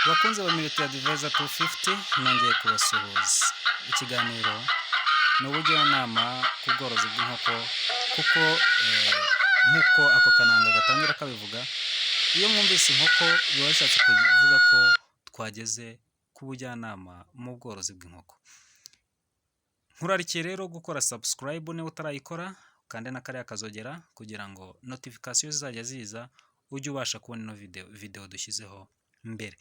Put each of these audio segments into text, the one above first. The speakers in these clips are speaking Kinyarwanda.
Bakunze ba Military Advisor 250 nongeye kubasuhuza. Ikiganiro ni ubujyanama ku bworozi bw'inkoko kuko nk'uko ako kananga gatangira kabivuga, iyo mwumvise inkoko biba bishatse kuvuga ko twageze ku bujyanama mu bworozi bw'inkoko. Nkurarikiye rero gukora subscribe niba utarayikora, kandi na kariya kazogera kugira ngo notification zizajya ziza ujye ubasha kubona ino video dushyizeho mbere.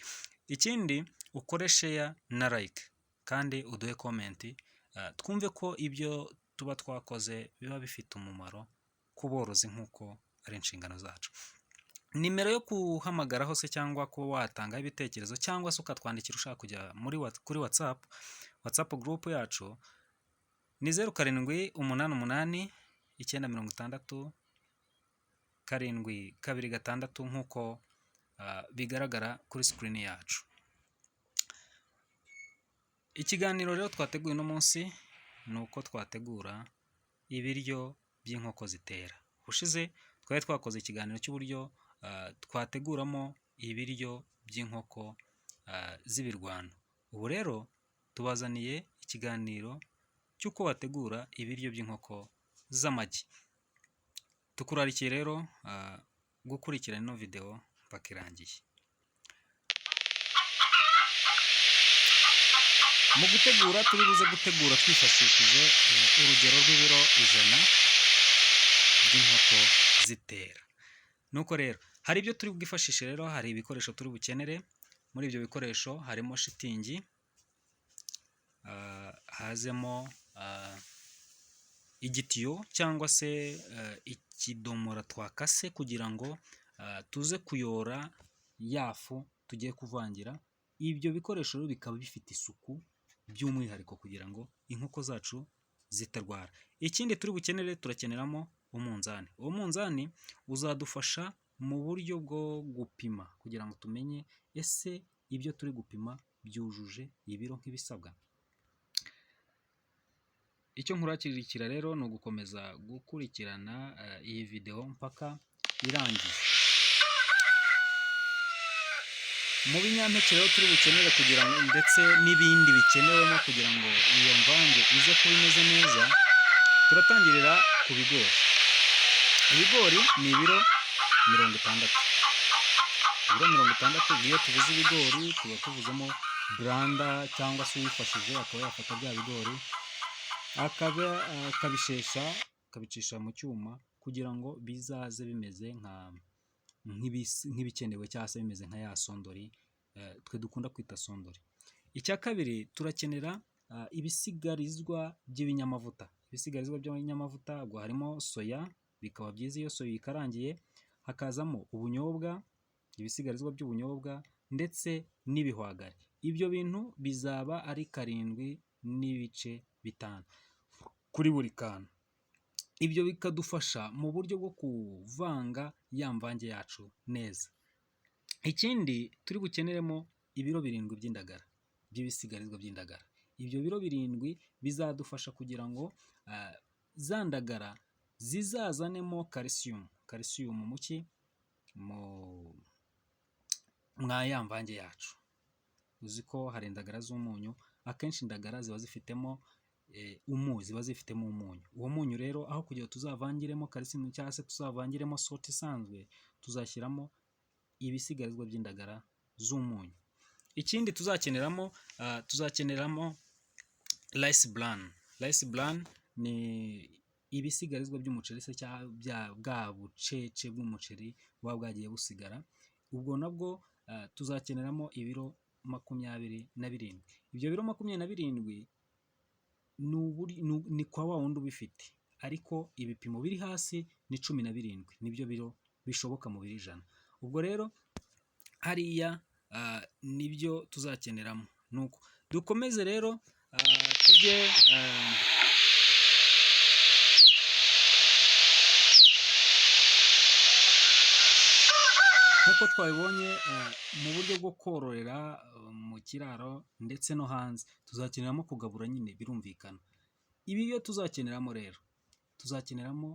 Ikindi ukore share na like kandi uduhe comment, twumve ko ibyo tuba twakoze biba bifite umumaro ku borozi nk'uko ari inshingano zacu. Nimero yo kuhamagaraho se cyangwa kuba watangaho ibitekerezo cyangwa se ukatwandikira ushaka kujya kuri WhatsApp group yacu ni 0788967226 nk'uko bigaragara kuri screen yacu. Ikiganiro rero twateguye uno munsi ni uko twategura ibiryo by'inkoko zitera. Ushize twari twakoze ikiganiro cy'uburyo twateguramo ibiryo by'inkoko z'ibirwano. Ubu rero tubazaniye ikiganiro cy'uko wategura ibiryo by'inkoko z'amagi. Tukurarikiye rero gukurikirana ino video bakirangiye. Mu gutegura turi buze gutegura twifashishije urugero rw'ibiro 100 by'inkoko zitera. Nuko rero hari ibyo turi bwifashishe, rero hari ibikoresho turi bukenere. Muri ibyo bikoresho harimo shitingi, hazemo igitiyo cyangwa se ikidomora twakase kugira ngo tuze kuyora yafu tugiye kuvangira. Ibyo bikoresho rero bikaba bifite isuku by'umwihariko kugira ngo inkoko zacu zitarwara. Ikindi turi bukenere, turakeneramo umunzani. Uwo munzani uzadufasha mu buryo bwo gupima kugira ngo tumenye ese ibyo turi gupima byujuje ibiro nk'ibisabwa. Icyo nkurakirikira rero ni ugukomeza gukurikirana iyi video mpaka irangiye. Mu binyampeke rero turi bukenere kugira ngo ndetse n'ibindi bikenewemo kugira ngo iyo mvange ize kuba imeze neza, turatangirira ku bigori. Ibigori ni ibiro 60. Ibiro 60. Iyo tuvuze ibigori tuba tuvuzemo blanda cyangwa se uwifashije akaba yafata bya bigori akabicisha mu cyuma kugira ngo bizaze bimeze nk'ibikenewe cyangwa se bimeze nka ya sondori twe dukunda kwita sondori. Icya kabiri, turakenera ibisigarizwa by'ibinyamavuta. Ibisigarizwa by'ibinyamavuta ubwo harimo soya, bikaba byiza iyo soya ikarangiye, hakazamo ubunyobwa, ibisigarizwa by'ubunyobwa ndetse n'ibihwagari. Ibyo bintu bizaba ari 7.5 kuri buri kantu. Ibyo bikadufasha mu buryo bwo kuvanga ya mvange yacu neza. Ikindi turi bukeneremo ibiro 7 by'indagara, by'ibisigarizwa by'indagara. Ibyo biro 7 bizadufasha kugira ngo za ndagara zizazanemo calcium mwa ya mvange yacu. Uzi ko hari indagara z'umunyu, akenshi indagara ziba zifitemo umunyu. Uwo munyu rero aho kugira tuzavangiremo calcium cyangwa se tuzavangiremo salt isanzwe, tuzashyiramo ibisigarizwa by'indagara z'umunyu. Ikindi tuzakeneramo rice bran. Rice bran ni ibisigarizwa by'umuceri se cyangwa bwa bucece bw'umuceri buba bwagiye busigara. Ubwo nabwo tuzakeneramo ibiro 27. Ibyo biro 27 ni kwa wa wundi ubifite, ariko ibipimo biri hasi ni 17. Nibyo biro bishoboka mu biro 100. Ubwo rero hariya nibyo tuzakeneramo. Nuko dukomeze rero tujye nk'uko twabibonye mu buryo bwo kororera mu kiraro ndetse no hanze, tuzakeneramo kugabura nyine birumvikana. Ibi byo tuzakeneramo rero, tuzakeneramo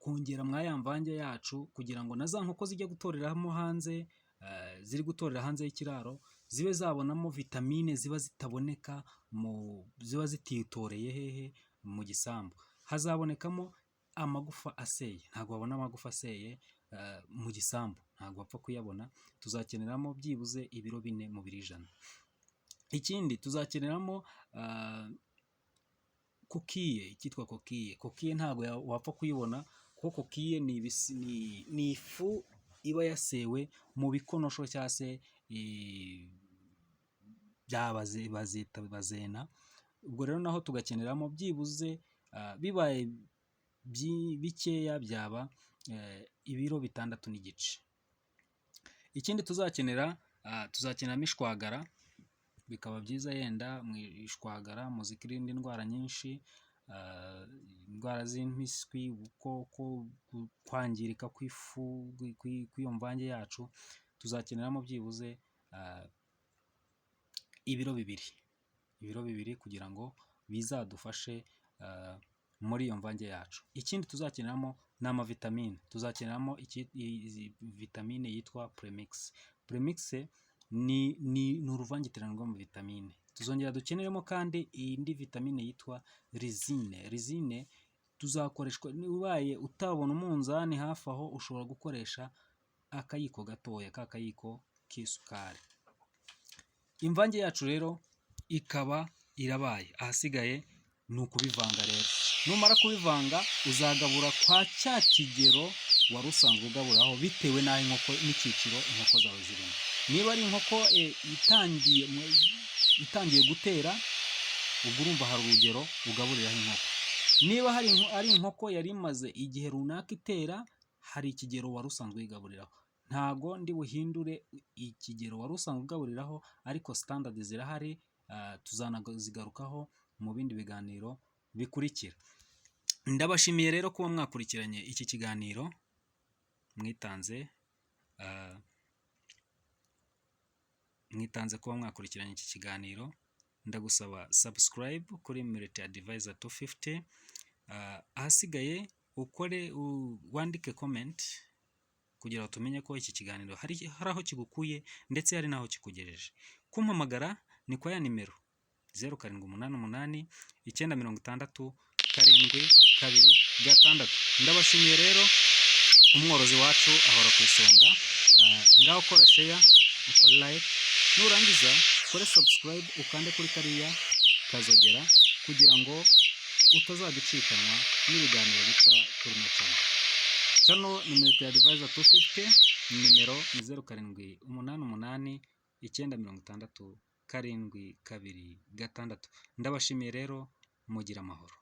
kongera mwa ya mvange yacu kugira ngo na za nkoko zijya gutoreramo hanze ziri gutorera hanze y'ikiraro zibe zabonamo vitamine ziba zitaboneka ziba zititoreye hehe mu gisambu. Hazabonekamo amagufa aseye, ntabwo wabona amagufa aseye mu gisambu, ntabwo wapfa kuyabona. Tuzakeneramo byibuze ibiro 4 mu biro 100. Ikindi tuzakeneramo kokiye, icyitwa kokiye. Kokiye ntabwo wapfa kuyibona kuko kokiye ni ifu iba yasewe mu bikonosho cyangwa se bazita bazena. Ubwo rero naho tugakeneramo byibuze bibaye bikeya byaba ibiro 6 n'igice. Ikindi tuzakeneramo ishwagara, bikaba byiza yenda mu ishwagara muzikirinda indwara nyinshi, indwara z'impiswi, ubukoko, kwangirika kw'ifu, kw'iyo mvange yacu. Tuzakeneramo byibuze ibiro 2 kugira ngo bizadufashe muri iyo mvange yacu. Ikindi tuzakeneramo ni amavitamine. Tuzakeneramo vitamine yitwa premix. Premix ni uruvangitirane rw'amavitamine. Tuzongera dukeneremo kandi indi vitamine yitwa lizine. Lizine tuzakoreshwa, ubaye utabona umunzani hafi aho, ushobora gukoresha akayiko gatoya, k'akayiko k'isukari. Imvange yacu rero ikaba irabaye, ahasigaye ni ukubivanga rero. Numara kubivanga uzagabura kwa cya kigero wari usanzwe ugaburiraho bitewe n'aho inkoko n'icyiciro inkoko zawe zirimo. Niba ari inkoko itangiye gutera, ubwo urumva hari urugero ugaburiraho inkoko. Niba ari inkoko yari imaze igihe runaka itera, hari ikigero wari usanzwe uyigaburiraho. Ntabwo ndi buhindure ikigero wari usanzwe ugaburiraho, ariko standard zirahari, tuzanazigarukaho mu bindi biganiro bikurikira. Ndabashimiye rero kuba mwakurikiranye iki kiganiro, mwitanze kuba mwakurikiranye iki kiganiro. Ndagusaba subscribe kuri Military Advisor 250. Ahasigaye wandike comment kugira ngo tumenye ko iki kiganiro hari aho kigukuye ndetse hari n'aho kikugejeje. Kumpamagara ni kwa ya nimero 0788 960 726. Ndabashimiye rero. Umworozi wacu ahora ku isonga. Ngaho kora share, ukora like, nurangiza ukore subscribe, ukande kuri kariya kazogera kugira ngo utazaducikanwa n'ibiganiro bica kuri channel. Channel ni Military Advisor 250, nimero ni 0788 960 726. Ndabashimiye rero, mugira amahoro.